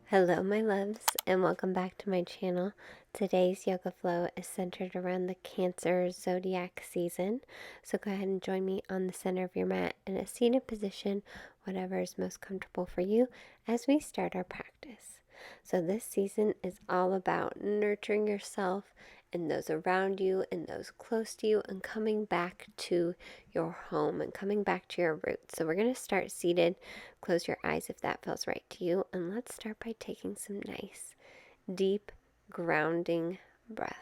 Hello, my loves, and welcome back to my channel. Today's yoga flow is centered around the Cancer zodiac season. So go ahead and join me on the center of your mat in a seated position, whatever is most comfortable for you, as we start our practice. So this season is all about nurturing yourself and those around you and those close to you, and coming back to your home and coming back to your roots. So we're going to start seated. Close your eyes if that feels right to you, and let's start by taking some nice, deep, grounding breaths.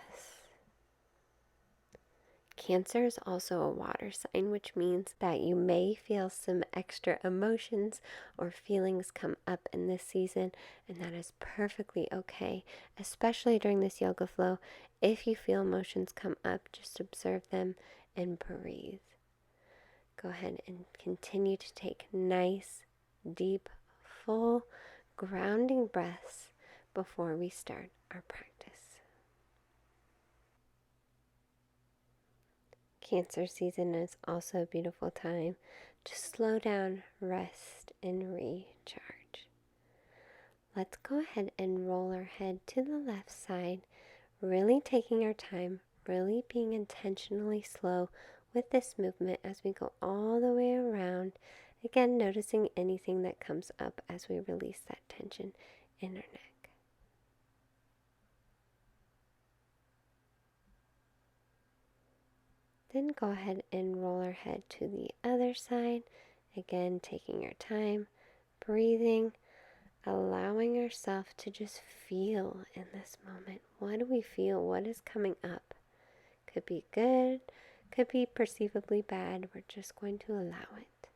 Cancer is also a water sign, which means that you may feel some extra emotions or feelings come up in this season, and that is perfectly okay, especially during this yoga flow. If you feel emotions come up, just observe them and breathe. Go ahead and continue to take nice, deep, full, grounding breaths before we start our practice. Cancer season is also a beautiful time to slow down, rest, and recharge. Let's go ahead and roll our head to the left side, really taking our time, really being intentionally slow with this movement as we go all the way around. Again, noticing anything that comes up as we release that tension in our neck. Then go ahead and roll our head to the other side. Again, taking your time, breathing, allowing ourselves to just feel in this moment. What do we feel? What is coming up? Could be good, could be perceivably bad. We're just going to allow it.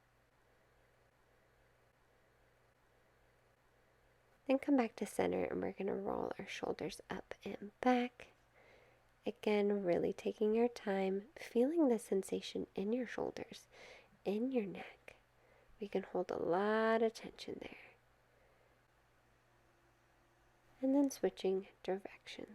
Then come back to center, and we're going to roll our shoulders up and back. Again, really taking your time, feeling the sensation in your shoulders, in your neck. We can hold a lot of tension there. And then switching directions.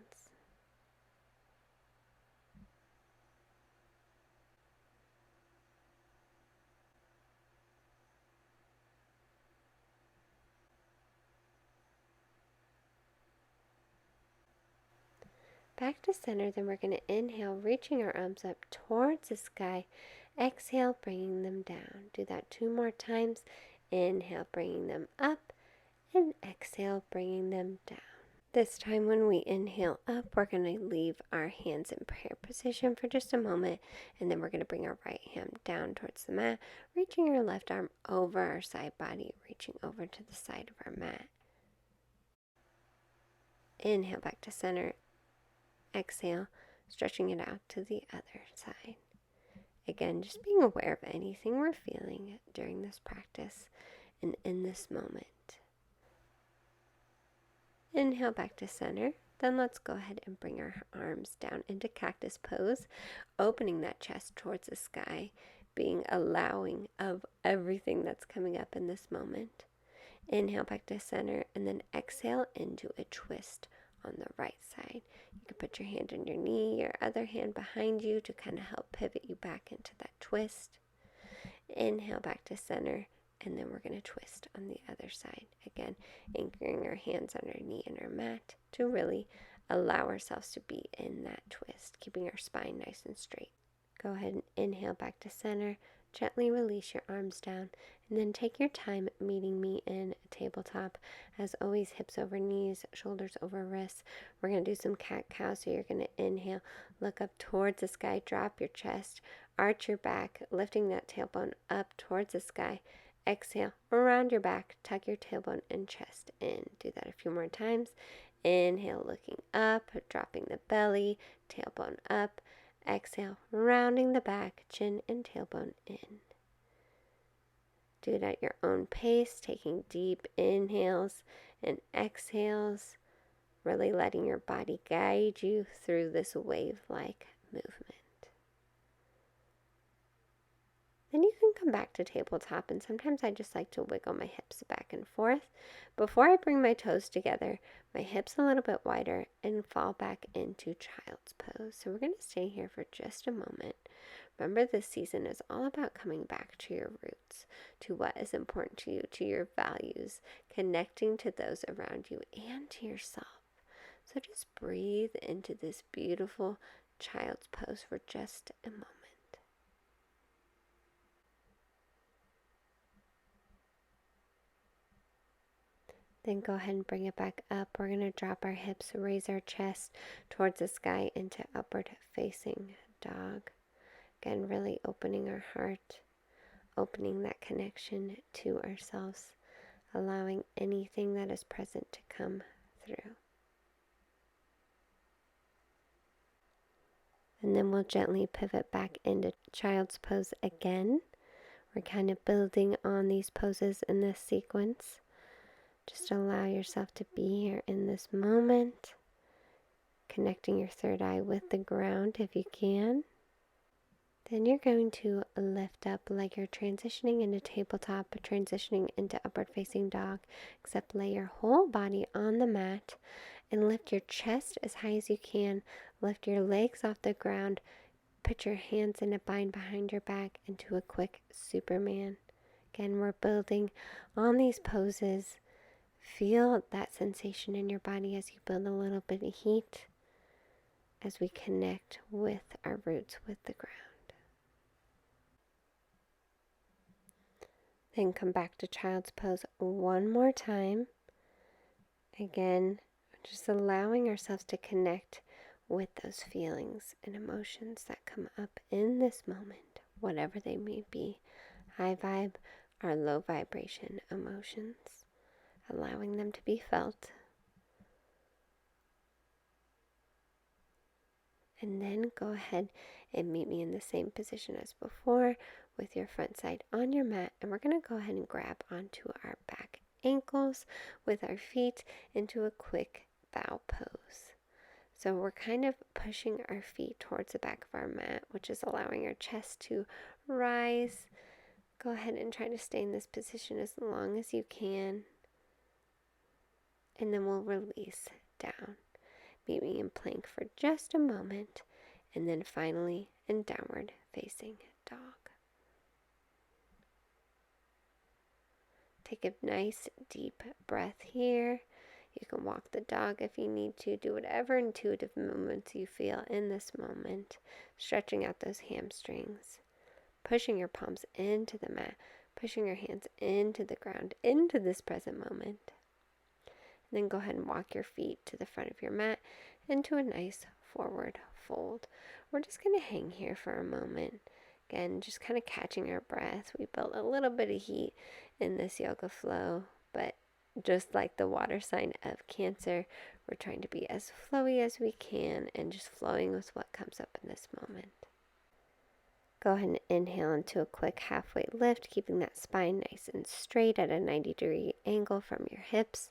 Back to center, then we're going to inhale, reaching our arms up towards the sky. Exhale, bringing them down. Do that 2 more times. Inhale, bringing them up, and exhale, bringing them down. This time when we inhale up, we're going to leave our hands in prayer position for just a moment, and then we're going to bring our right hand down towards the mat, reaching our left arm over our side body, reaching over to the side of our mat. Inhale back to center. Exhale, stretching it out to the other side. Again, just being aware of anything we're feeling during this practice and in this moment. Inhale back to center. Then let's go ahead and bring our arms down into cactus pose, opening that chest towards the sky, being allowing of everything that's coming up in this moment. Inhale back to center, and then exhale into a twist on the right side. You can put your hand on your knee, your other hand behind you to kind of help pivot you back into that twist. Inhale back to center, and then we're going to twist on the other side. Again, anchoring our hands on our knee and our mat to really allow ourselves to be in that twist, keeping our spine nice and straight. Go ahead and inhale back to center. Gently release your arms down, and then take your time meeting me in a tabletop. As always, hips over knees, shoulders over wrists. We're going to do some cat-cow, so you're going to inhale, look up towards the sky, drop your chest, arch your back, lifting that tailbone up towards the sky. Exhale, around your back, tuck your tailbone and chest in. Do that a few more times. Inhale, looking up, dropping the belly, tailbone up. Exhale, rounding the back, chin and tailbone in. Do it at your own pace, taking deep inhales and exhales, really letting your body guide you through this wave-like movement. Then you can come back to tabletop, and sometimes I just like to wiggle my hips back and forth. Before I bring my toes together, my hips a little bit wider, and fall back into child's pose. So we're going to stay here for just a moment. Remember, this season is all about coming back to your roots, to what is important to you, to your values, connecting to those around you and to yourself. So just breathe into this beautiful child's pose for just a moment. Then go ahead and bring it back up. We're going to drop our hips, raise our chest towards the sky into upward facing dog. Again, really opening our heart, opening that connection to ourselves, allowing anything that is present to come through. And then we'll gently pivot back into child's pose again. We're kind of building on these poses in this sequence. Just allow yourself to be here in this moment, connecting your third eye with the ground if you can. Then you're going to lift up like you're transitioning into tabletop, transitioning into upward facing dog, except lay your whole body on the mat and lift your chest as high as you can. Lift your legs off the ground. Put your hands in a bind behind your back into a quick Superman. Again, we're building on these poses. Feel that sensation in your body as you build a little bit of heat as we connect with our roots, with the ground. Then come back to child's pose one more time. Again, just allowing ourselves to connect with those feelings and emotions that come up in this moment, whatever they may be, high vibe or low vibration emotions. Allowing them to be felt. And then go ahead and meet me in the same position as before with your front side on your mat. And we're going to go ahead and grab onto our back ankles with our feet into a quick bow pose. So we're kind of pushing our feet towards the back of our mat, which is allowing our chest to rise. Go ahead and try to stay in this position as long as you can. And then we'll release down. Meet me in plank for just a moment, and then finally in downward facing dog. Take a nice deep breath here. You can walk the dog if you need to. Do whatever intuitive movements you feel in this moment. Stretching out those hamstrings. Pushing your palms into the mat. Pushing your hands into the ground, into this present moment. Then go ahead and walk your feet to the front of your mat into a nice forward fold. We're just going to hang here for a moment. Again, just kind of catching our breath. We built a little bit of heat in this yoga flow, but just like the water sign of Cancer, we're trying to be as flowy as we can and just flowing with what comes up in this moment. Go ahead and inhale into a quick halfway lift, keeping that spine nice and straight at a 90-degree angle from your hips.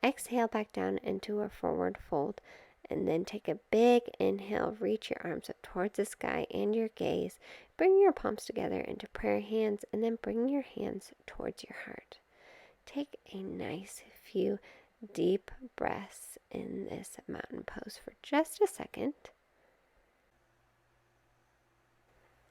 Exhale back down into a forward fold, and then take a big inhale. Reach your arms up towards the sky and your gaze. Bring your palms together into prayer hands, and then bring your hands towards your heart. Take a nice few deep breaths in this mountain pose for just a second.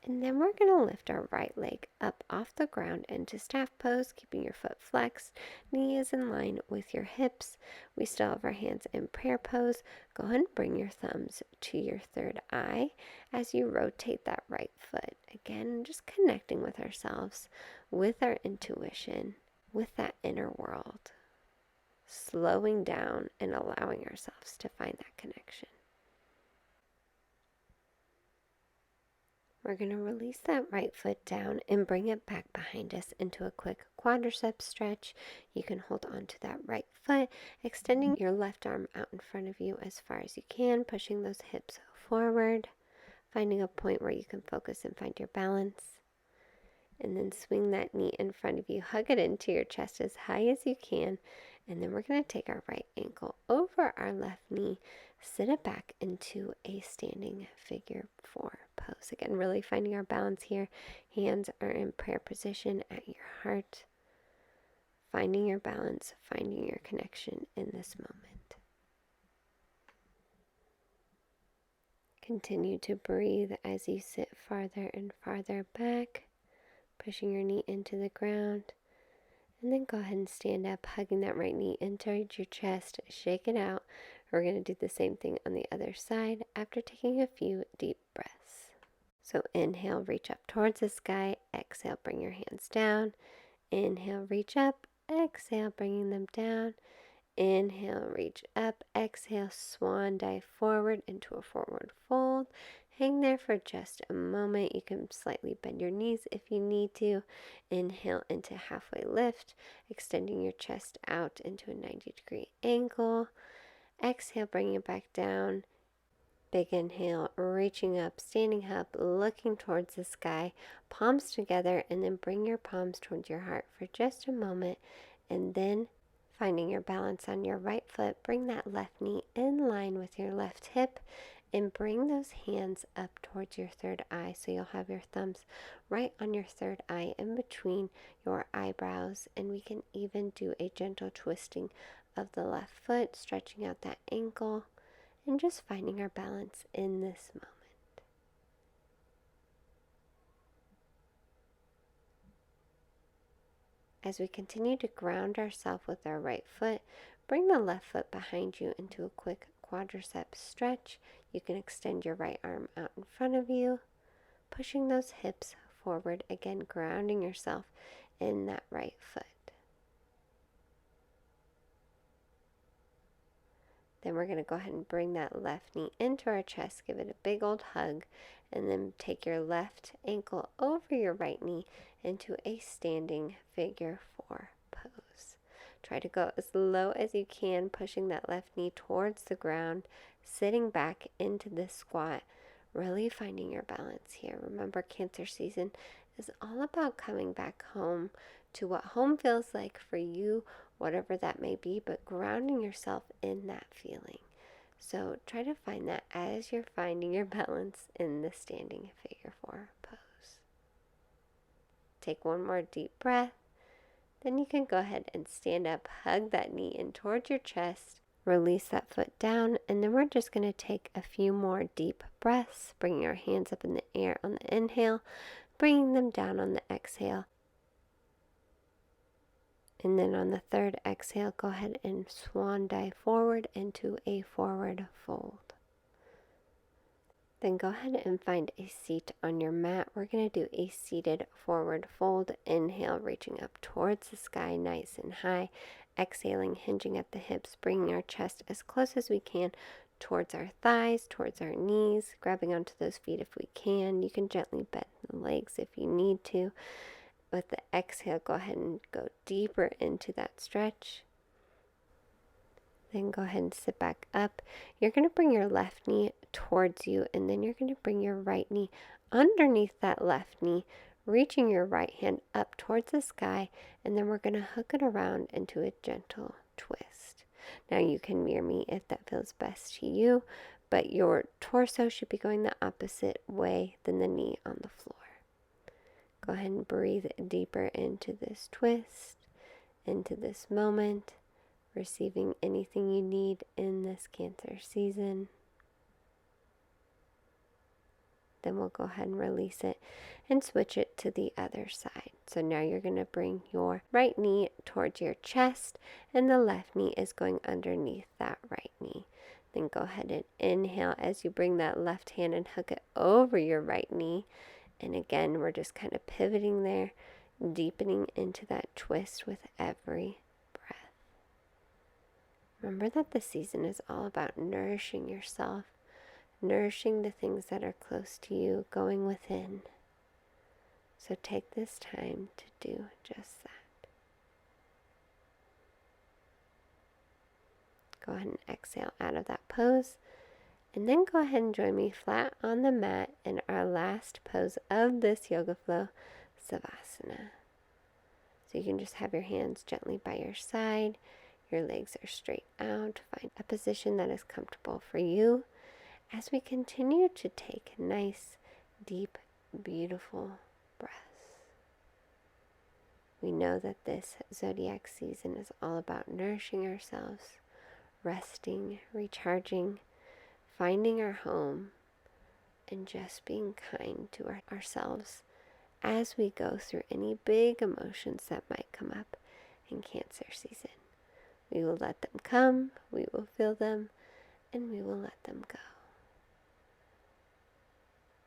And then we're going to lift our right leg up off the ground into staff pose, keeping your foot flexed, knee is in line with your hips. We still have our hands in prayer pose. Go ahead and bring your thumbs to your third eye as you rotate that right foot. Again, just connecting with ourselves, with our intuition, with that inner world. Slowing down and allowing ourselves to find that connection. We're going to release that right foot down and bring it back behind us into a quick quadricep stretch. You can hold on to that right foot, extending your left arm out in front of you as far as you can, pushing those hips forward, finding a point where you can focus and find your balance. And then swing that knee in front of you, hug it into your chest as high as you can. And then we're going to take our right ankle over our left knee, sit it back into a standing figure 4 pose. Again, really finding our balance here. Hands are in prayer position at your heart. Finding your balance, finding your connection in this moment. Continue to breathe as you sit farther and farther back, pushing your knee into the ground. And then go ahead and stand up, hugging that right knee into your chest. Shake it out. We're going to do the same thing on the other side after taking a few deep breaths. So inhale, reach up towards the sky. Exhale, bring your hands down. Inhale, reach up. Exhale, bringing them down. Inhale, reach up. Exhale, swan dive forward into a forward fold. Hang there for just a moment. You can slightly bend your knees if you need to. Inhale into halfway lift, extending your chest out into a 90-degree angle. Exhale, bringing it back down. Big inhale, reaching up, standing up, looking towards the sky, palms together, and then bring your palms towards your heart for just a moment, and then finding your balance on your right foot, bring that left knee in line with your left hip and bring those hands up towards your third eye. So you'll have your thumbs right on your third eye in between your eyebrows. And we can even do a gentle twisting of the left foot, stretching out that ankle and just finding our balance in this moment. As we continue to ground ourselves with our right foot, bring the left foot behind you into a quick quadricep stretch. You can extend your right arm out in front of you, pushing those hips forward, again grounding yourself in that right foot. Then we're going to go ahead and bring that left knee into our chest, give it a big old hug, and then take your left ankle over your right knee into a standing figure 4 pose. Try to go as low as you can, pushing that left knee towards the ground, sitting back into this squat, really finding your balance here. Remember, Cancer season is all about coming back home to what home feels like for you, whatever that may be, but grounding yourself in that feeling. So try to find that as you're finding your balance in the standing figure 4 pose. Take one more deep breath. Then you can go ahead and stand up, hug that knee in towards your chest, release that foot down, and then we're just going to take a few more deep breaths, bringing our hands up in the air on the inhale, bringing them down on the exhale. And then on the third exhale, go ahead and swan dive forward into a forward fold. Then go ahead and find a seat on your mat. We're going to do a seated forward fold. Inhale, reaching up towards the sky, nice and high. Exhaling, hinging at the hips, bringing our chest as close as we can towards our thighs, towards our knees, grabbing onto those feet if we can. You can gently bend the legs if you need to. With the exhale, go ahead and go deeper into that stretch. Then go ahead and sit back up. You're going to bring your left knee towards you, and then you're going to bring your right knee underneath that left knee, reaching your right hand up towards the sky, and then we're going to hook it around into a gentle twist. Now you can mirror me if that feels best to you, but your torso should be going the opposite way than the knee on the floor. Go ahead and breathe deeper into this twist, into this moment, receiving anything you need in this Cancer season. Then we'll go ahead and release it and switch it to the other side. So now you're going to bring your right knee towards your chest, and the left knee is going underneath that right knee. Then go ahead and inhale as you bring that left hand and hook it over your right knee. And again, we're just kind of pivoting there, deepening into that twist with every breath. Remember that the season is all about nourishing yourself, nourishing the things that are close to you, going within. So take this time to do just that. Go ahead and exhale out of that pose. And then go ahead and join me flat on the mat in our last pose of this yoga flow, Savasana. So you can just have your hands gently by your side. Your legs are straight out. Find a position that is comfortable for you as we continue to take nice, deep, beautiful breaths. We know that this zodiac season is all about nourishing ourselves, resting, recharging, finding our home, and just being kind to ourselves as we go through any big emotions that might come up in Cancer season. We will let them come, we will feel them, and we will let them go.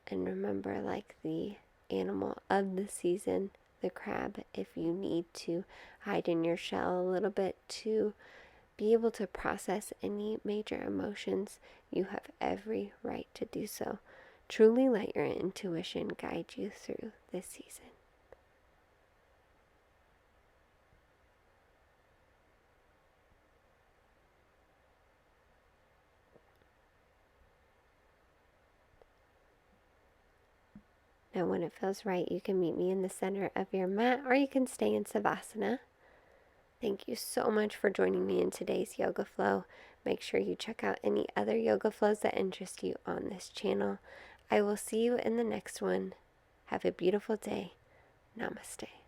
And remember, like the animal of the season, the crab, if you need to hide in your shell a little bit to be able to process any major emotions, you have every right to do so. Truly let your intuition guide you through this season. Now, when it feels right, you can meet me in the center of your mat, or you can stay in Savasana. Thank you so much for joining me in today's yoga flow. Make sure you check out any other yoga flows that interest you on this channel. I will see you in the next one. Have a beautiful day. Namaste.